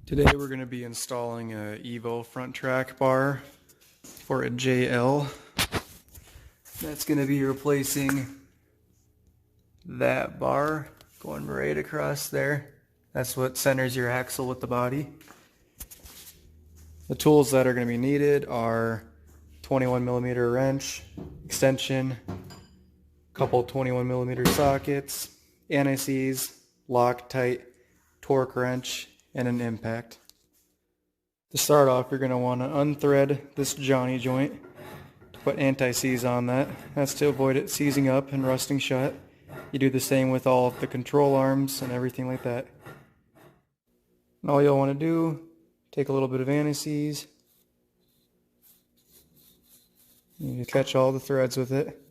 Today we're going to be installing a Evo front track bar for a JL. That's going to be replacing that bar going right across there. That's what centers your axle with the body. The tools that are going to be needed are 21mm wrench, extension, couple 21mm sockets, anti-seize, Loctite, torque wrench, and an impact. To start off, you're going to want to unthread this Johnny joint to put anti-seize on that. That's to avoid it seizing up and rusting shut. You do the same with all of the control arms and everything like that. And all you'll want to do, take a little bit of anti-seize. You catch all the threads with it.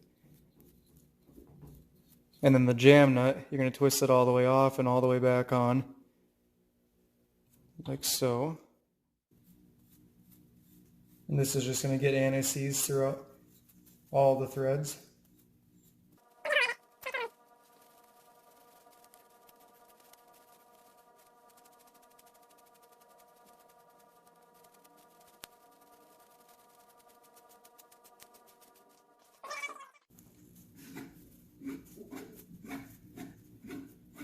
And then the jam nut, you're going to twist it all the way off and all the way back on. Like so. And this is just going to get anti-seize throughout all the threads.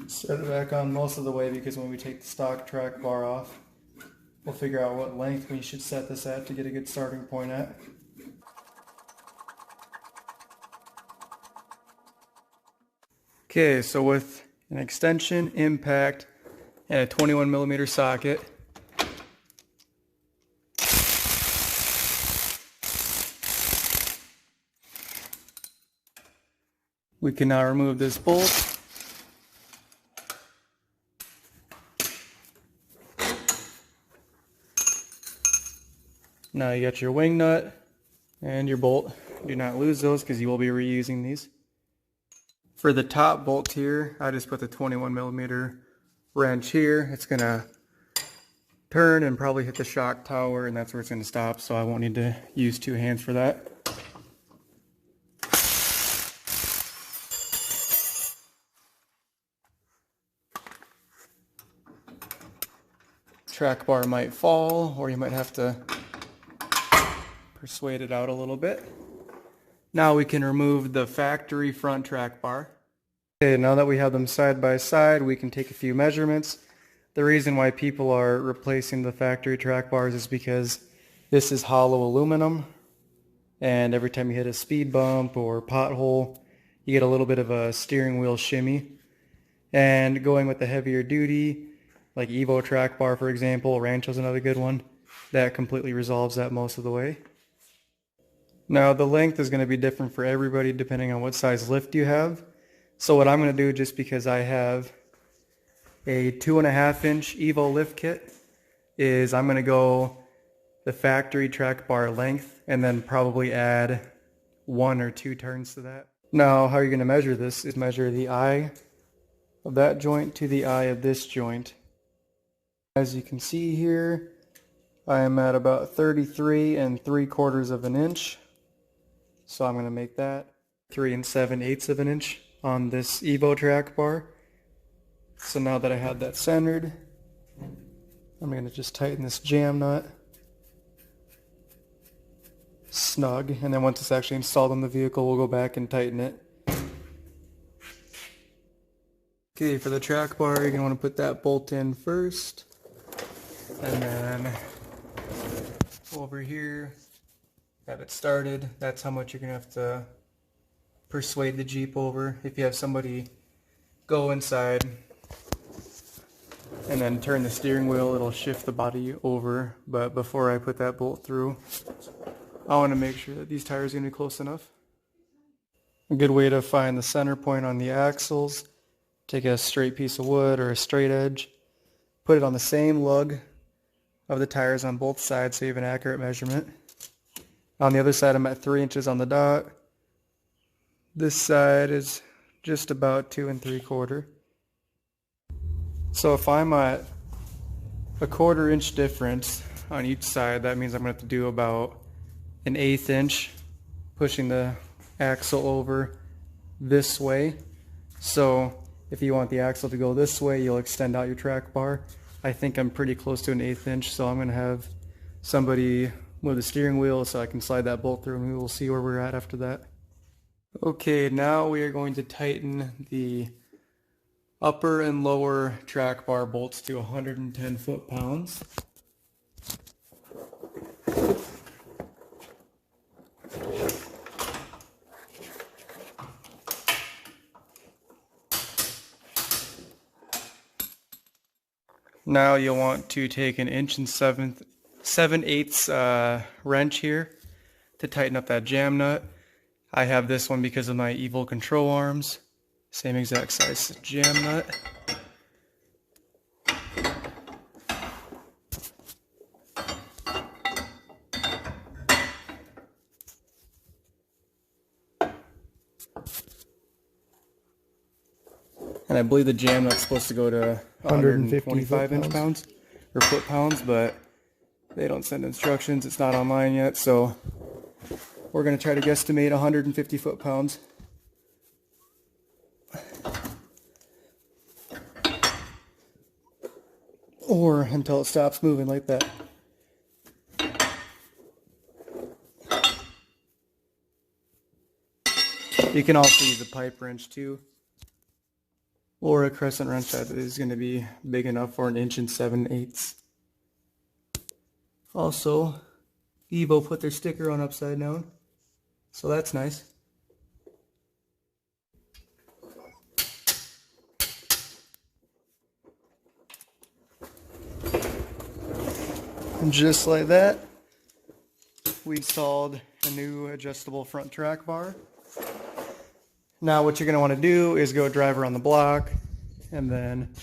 Set it back on most of the way because when we take the stock track bar off, we'll figure out what length we should set this at to get a good starting point at. Okay, so with an extension, impact, and a 21mm socket, we can now remove this bolt. Now you got your wing nut and your bolt. Do not lose those because you will be reusing these. For the top bolt here, I just put the 21mm wrench here. It's going to turn and probably hit the shock tower, and that's where it's going to stop, so I won't need to use two hands for that. Track bar might fall, or you might have to persuade it out a little bit. Now we can remove the factory front track bar. Okay, now that we have them side by side, we can take a few measurements. The reason why people are replacing the factory track bars is because this is hollow aluminum, and every time you hit a speed bump or pothole, you get a little bit of a steering wheel shimmy. And going with the heavier duty, like Evo track bar for example, Rancho's another good one, that completely resolves that most of the way. Now the length is going to be different for everybody depending on what size lift you have. So what I'm going to do, just because I have a 2.5-inch Evo lift kit, is I'm going to go the factory track bar length and then probably add 1 or 2 turns to that. Now how you're going to measure this is measure the eye of that joint to the eye of this joint. As you can see here, I am at about 33 3/4 of an inch. So I'm going to make that 3 7/8 of an inch on this Evo track bar. So now that I have that centered, I'm going to just tighten this jam nut snug, and then once it's actually installed on the vehicle, we'll go back and tighten it. Okay, for the track bar, you're going to want to put that bolt in first, and then over here, have it started. That's how much you're going to have to persuade the Jeep over. If you have somebody go inside and then turn the steering wheel, it'll shift the body over. But before I put that bolt through, I want to make sure that these tires are going to be close enough. A good way to find the center point on the axles, take a straight piece of wood or a straight edge, put it on the same lug of the tires on both sides so you have an accurate measurement. On the other side, I'm at 3 inches on the dot. This side is just about 2 3/4. So if I'm at a 1/4 inch difference on each side, that means I'm going to have to do about an 1/8 inch, pushing the axle over this way. So if you want the axle to go this way, you'll extend out your track bar. I think I'm pretty close to an 1/8 inch, so I'm going to have somebody move the steering wheel so I can slide that bolt through, and we will see where we're at after that. Okay, now we are going to tighten the upper and lower track bar bolts to 110 foot-pounds. Now you'll want to take an 7/8 wrench here to tighten up that jam nut. I have this one because of my evil control arms. Same exact size jam nut. And I believe the jam nut's supposed to go to 125 inch-pounds or foot-pounds, but they don't send instructions. It's not online yet, so we're going to try to guesstimate 150 foot-pounds. Or until it stops moving like that. You can also use a pipe wrench too, or a crescent wrench that is going to be big enough for an 1 7/8. Also, Evo put their sticker on upside down, so that's nice. And just like that, we installed a new adjustable front track bar. Now what you're going to want to do is go drive around the block, and then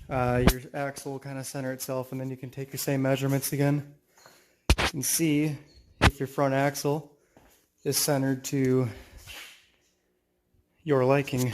your axle will kind of center itself, and then you can take your same measurements again and see if your front axle is centered to your liking.